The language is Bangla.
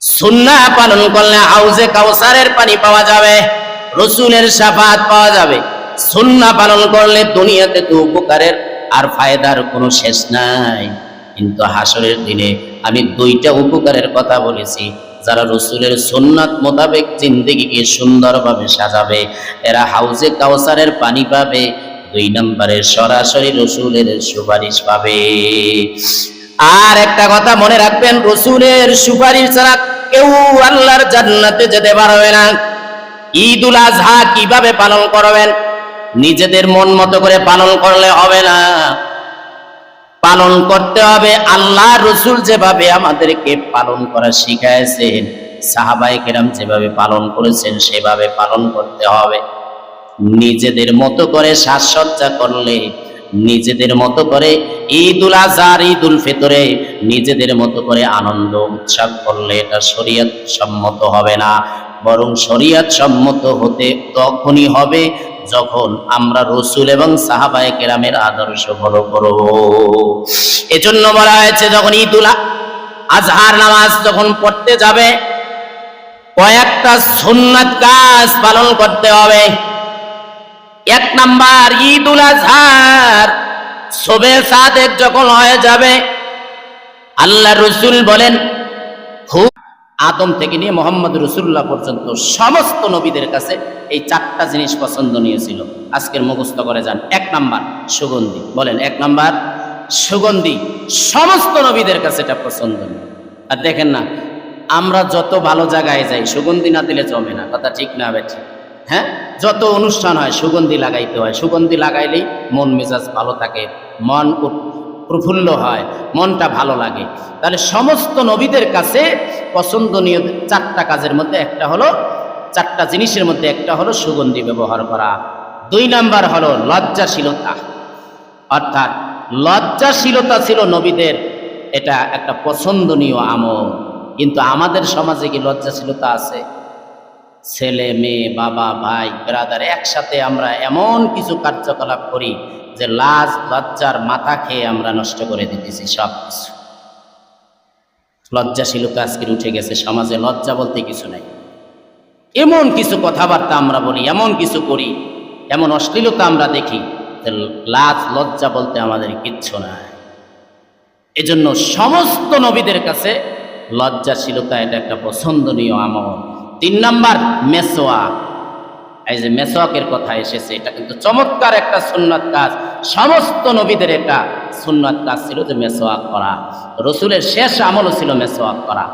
সুন্নাহ পালন করলে হাউজে কাউসারের পানি পাওয়া যাবে, রসুলের শাফাআত পাওয়া যাবে। সুন্নাহ পালন করলে দুনিয়াতে তো উপকারের আর ফায়দার কোনো শেষ নাই, কিন্তু হাসরের দিনে আমি দুইটা উপকারের কথা বলেছি। যারা রসুলের সুন্নাত মোতাবেক জিন্দেগিকে সুন্দরভাবে সাজাবে, এরা হাউজে কাউসারের পানি পাবে। 2 নম্বরে সরাসরি রসুলের সুপারিশ পাবে। আর একটা কথা মনে রাখবেন, রসুলের সুপারিশ ছাড়া কেউ আল্লাহর জান্নাতে যেতে পারবে না। ঈদুল আজহা কিভাবে পালন করবেন? নিজেদের মন মতো করে পালন করলে হবে না, পালন করতে হবে আল্লাহ রসুল যেভাবে আমাদেরকে পালন করা শিখাইছেন, সাহাবায়ে কেরাম যেভাবে পালন করেছেন সেভাবে পালন করতে হবে। নিজেদের মতো করে সাজসজ্জা করলে, নিজেদের মতো করে ঈদুল আজহার ঈদুল ফিতরে নিজেদের মতো করে আনন্দ উৎসব করলে এটা শরীয়ত সম্মত হবে না। বরং শরীয়ত সম্মত হতে তখনই হবে যখন আমরা রসুল এবং সাহাবায়ে কেরামের আদর্শ ফলো করব। এজন্য বলা হয়েছে, যখন ঈদুল আজহার নামাজ যখন পড়তে যাবে, কয়েকটা সুন্নাত কাজ পালন করতে হবে। 1 নাম্বার, ঈদুল আজহার শবে সাদেক যখন হয়ে যাবে, আল্লাহ রসুল বলেন, খুব আদম থেকে নিয়ে মোহাম্মদ রসুল্লাহ পর্যন্ত সমস্ত নবীদের কাছে এই 4টা জিনিস পছন্দনীয় ছিল। আজকের মুখস্থ করে যান। 1 নাম্বার সুগন্ধি, বলেন 1 নাম্বার সুগন্ধি। সমস্ত নবীদের কাছে এটা পছন্দনীয়। আর দেখেন না, আমরা যত ভালো জায়গায় যাই সুগন্ধি না দিলে জমে না, কথা ঠিক না বেঠিক? হ্যাঁ, যত অনুষ্ঠান হয় সুগন্ধি লাগাইতে হয়। সুগন্ধি লাগাইলেই মন মেজাজ ভালো থাকে, মন প্রফুল্ল হয়, মনটা ভালো লাগে। তাহলে সমস্ত নবীদের কাছে পছন্দনীয় 4টা কাজের মধ্যে একটা হলো, 4টা জিনিসের মধ্যে একটা হলো সুগন্ধি ব্যবহার করা। 2 নাম্বার হলো লজ্জাশীলতা, অর্থাৎ লজ্জাশীলতা ছিল নবীদের, এটা একটা পছন্দনীয় আমল। কিন্তু আমাদের সমাজে কি লজ্জাশীলতা আছে? ছেলে মেয়ে, বাবা ভাই ব্রাদার একসাথে আমরা এমন কিছু কার্যকলাপ করি যে লাজ লজ্জার মাথা খেয়ে আমরা নষ্ট করে দিতেছি সব কিছু। লজ্জাশীলতা আজকে উঠে গেছে সমাজে, লজ্জা বলতে কিছু নাই। এমন কিছু কথাবার্তা আমরা বলি, এমন কিছু করি, এমন অশ্লীলতা আমরা দেখি যে লাজ লজ্জা বলতে আমাদের কিচ্ছু নাই। এজন্য সমস্ত নবীদের কাছে লজ্জাশীলতা এটা একটা পছন্দনীয় আমল। 3 নাম্বার মেসওয়াক। এই যে মেসওয়াকের কথা এসেছে, এটা কিন্তু চমৎকার একটা সুন্নাত কাজ। সমস্ত নবীদের এটা সুন্নাত কাজ ছিল যে মেসওয়াক করা। রসুলের শেষ আমলও ছিল মেসওয়াক করা।